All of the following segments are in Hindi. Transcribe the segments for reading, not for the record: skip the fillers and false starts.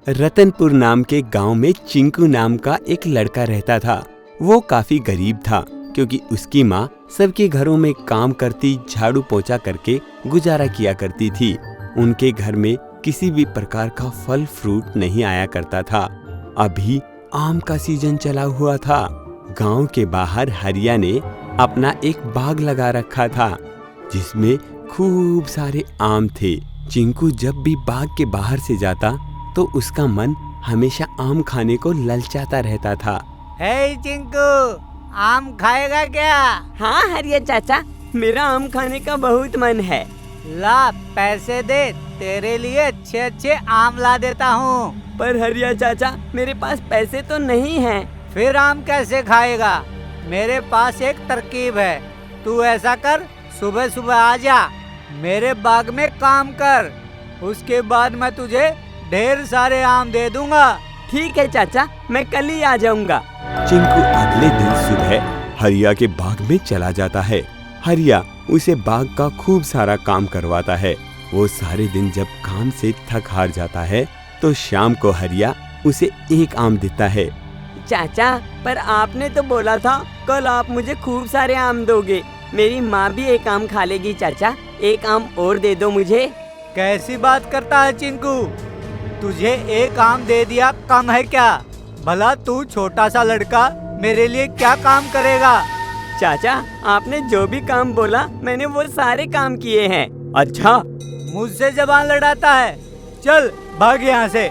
रतनपुर नाम के गांव में चिंकू नाम का एक लड़का रहता था। वो काफी गरीब था क्योंकि उसकी माँ सबके घरों में काम करती, झाड़ू पोछा करके गुजारा किया करती थी। उनके घर में किसी भी प्रकार का फल फ्रूट नहीं आया करता था। अभी आम का सीजन चला हुआ था। गांव के बाहर हरिया ने अपना एक बाग लगा रखा था जिसमें खूब सारे आम थे। चिंकू जब भी बाग के बाहर से जाता तो उसका मन हमेशा आम खाने को ललचाता रहता था। हे चिंकू, आम खाएगा क्या? हाँ हरिया चाचा, मेरा आम खाने का बहुत मन है। ला पैसे दे, तेरे लिए अच्छे अच्छे आम ला देता हूँ। पर हरिया चाचा, मेरे पास पैसे तो नहीं हैं। फिर आम कैसे खाएगा? मेरे पास एक तरकीब है। तू ऐसा कर, सुबह सुबह आ जा, मेरे बाग में काम कर, उसके बाद मैं तुझे ढेर सारे आम दे दूंगा। ठीक है चाचा, मैं कल ही आ जाऊंगा। चिंकू अगले दिन सुबह हरिया के बाग में चला जाता है। हरिया उसे बाग का खूब सारा काम करवाता है। वो सारे दिन जब काम से थक हार जाता है तो शाम को हरिया उसे एक आम देता है। चाचा, पर आपने तो बोला था कल आप मुझे खूब सारे आम दोगे। मेरी माँ भी एक आम खा लेगी चाचा, एक आम और दे दो मुझे। कैसी बात करता है चिंकू? तुझे एक आम दे दिया कम है क्या? भला तू छोटा सा लड़का मेरे लिए क्या काम करेगा? चाचा, आपने जो भी काम बोला मैंने वो सारे काम किए हैं। अच्छा, मुझसे जबान लड़ाता है, चल भाग यहाँ से।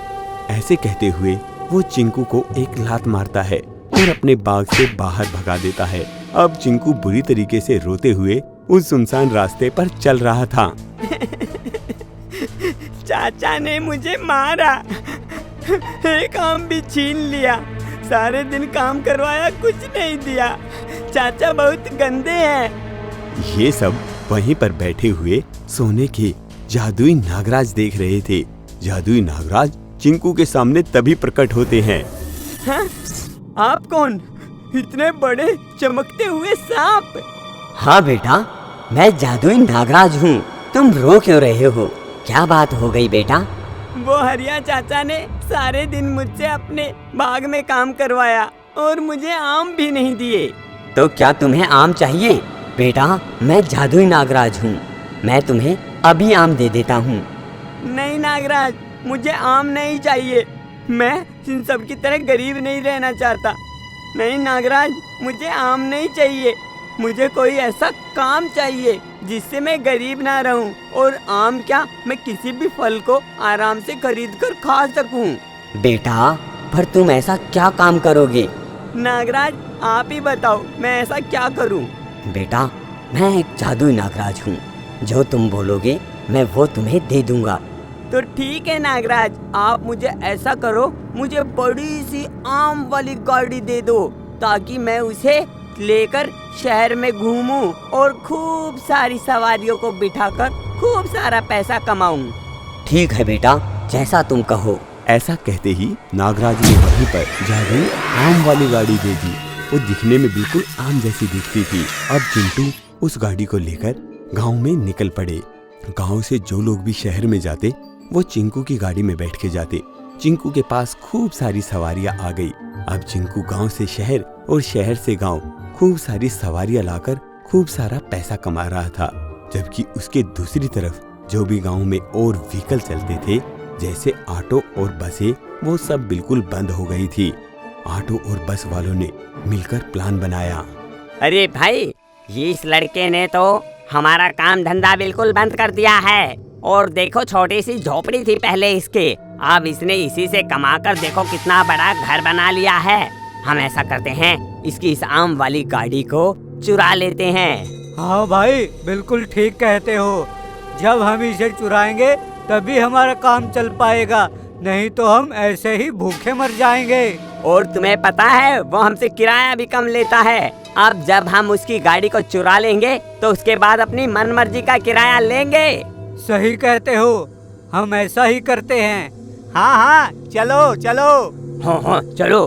ऐसे कहते हुए वो चिंकू को एक लात मारता है और अपने बाग से बाहर भगा देता है। अब चिंकू बुरी तरीके से रोते हुए उस सुनसान रास्ते पर चल रहा था। चाचा ने मुझे मारा, एक आम भी छीन लिया, सारे दिन काम करवाया, कुछ नहीं दिया। चाचा बहुत गंदे हैं। ये सब वहीं पर बैठे हुए सोने के जादुई नागराज देख रहे थे। जादुई नागराज चिंकू के सामने तभी प्रकट होते हैं। हाँ? आप कौन? इतने बड़े चमकते हुए सांप? हाँ बेटा, मैं जादुई नागराज हूँ। तुम रो क्यों रहे हो? क्या बात हो गई बेटा? वो हरिया चाचा ने सारे दिन मुझसे अपने बाग में काम करवाया और मुझे आम भी नहीं दिए। तो क्या तुम्हें आम चाहिए? बेटा, मैं जादुई नागराज हूँ, मैं तुम्हें अभी आम दे देता हूँ। नहीं नागराज, मुझे आम नहीं चाहिए। मैं इन सब की तरह गरीब नहीं रहना चाहता। नहीं नागराज, मुझे आम नहीं चाहिए। मुझे कोई ऐसा काम चाहिए जिससे मैं गरीब ना रहूं, और आम क्या, मैं किसी भी फल को आराम से खरीद कर खा सकूं। बेटा, पर तुम ऐसा क्या काम करोगे? नागराज, आप ही बताओ, मैं ऐसा क्या करूं? बेटा, मैं एक जादुई नागराज हूँ, जो तुम बोलोगे मैं वो तुम्हें दे दूंगा। तो ठीक है नागराज, आप मुझे ऐसा करो, मुझे बड़ी सी आम वाली गाड़ी दे दो ताकि मैं उसे लेकर शहर में घूमूं और खूब सारी सवारियों को बिठाकर खूब सारा पैसा कमाऊं। ठीक है बेटा, जैसा तुम कहो। ऐसा कहते ही नागराज ने वहीं पर जादुई आम वाली गाड़ी दे दी। वो दिखने में बिल्कुल आम जैसी दिखती थी। अब चिंटू उस गाड़ी को लेकर गांव में निकल पड़े। गांव से जो लोग भी शहर में जाते वो चिंकू की गाड़ी में बैठ के जाते। चिंकू के पास खूब सारी सवारियां आ गई। अब चिंकू गांव से शहर और शहर से गांव खूब सारी सवारियां लाकर खूब सारा पैसा कमा रहा था। जबकि उसके दूसरी तरफ जो भी गांव में और व्हीकल चलते थे, जैसे ऑटो और बसें, वो सब बिल्कुल बंद हो गई थी। ऑटो और बस वालों ने मिलकर प्लान बनाया। अरे भाई, ये इस लड़के ने तो हमारा काम धंधा बिल्कुल बंद कर दिया है। और देखो, छोटी सी झोपड़ी थी पहले इसके, अब इसने इसी से कमाकर देखो कितना बड़ा घर बना लिया है। हम ऐसा करते हैं, इसकी इस आम वाली गाड़ी को चुरा लेते हैं। हाँ भाई, बिल्कुल ठीक कहते हो। जब हम इसे चुराएंगे तभी हमारा काम चल पाएगा, नहीं तो हम ऐसे ही भूखे मर जाएंगे। और तुम्हें पता है, वो हमसे किराया भी कम लेता है। अब जब हम उसकी गाड़ी को चुरा लेंगे तो उसके बाद अपनी मनमर्जी का किराया लेंगे। सही कहते हो, हम ऐसा ही करते हैं। हाँ हाँ, चलो चलो। हाँ चलो।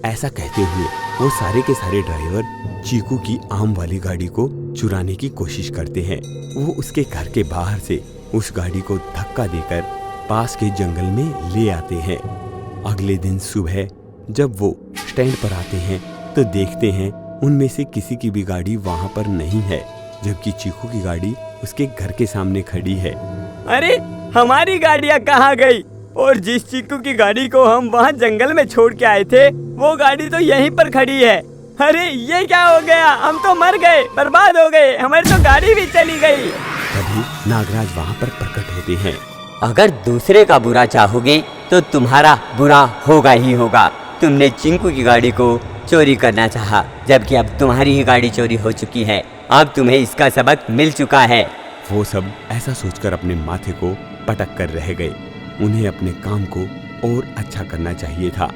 ऐसा कहते हुए वो सारे के सारे ड्राइवर चीकू की आम वाली गाड़ी को चुराने की कोशिश करते हैं। वो उसके घर के बाहर से उस गाड़ी को धक्का देकर पास के जंगल में ले आते हैं। अगले दिन सुबह जब वो स्टैंड पर आते हैं तो देखते हैं उनमें से किसी की भी गाड़ी वहाँ पर नहीं है, जबकि चीकू की गाड़ी उसके घर के सामने खड़ी है। अरे हमारी गाड़ियाँ कहाँ गई? और जिस चीकू की गाड़ी को हम वहाँ जंगल में छोड़ के आए थे वो गाड़ी तो यहीं पर खड़ी है। अरे ये क्या हो गया? हम तो मर गए, बर्बाद हो गए, हमारी तो गाड़ी भी चली गई। तभी नागराज वहाँ पर प्रकट होते हैं। अगर दूसरे का बुरा चाहोगे तो तुम्हारा बुरा होगा ही होगा। तुमने चिंकू की गाड़ी को चोरी करना चाहा, जबकि अब तुम्हारी ही गाड़ी चोरी हो चुकी है। अब तुम्हें इसका सबक मिल चुका है। वो सब ऐसा सोचकर अपने माथे को पटक कर रह गए। उन्हें अपने काम को और अच्छा करना चाहिए था।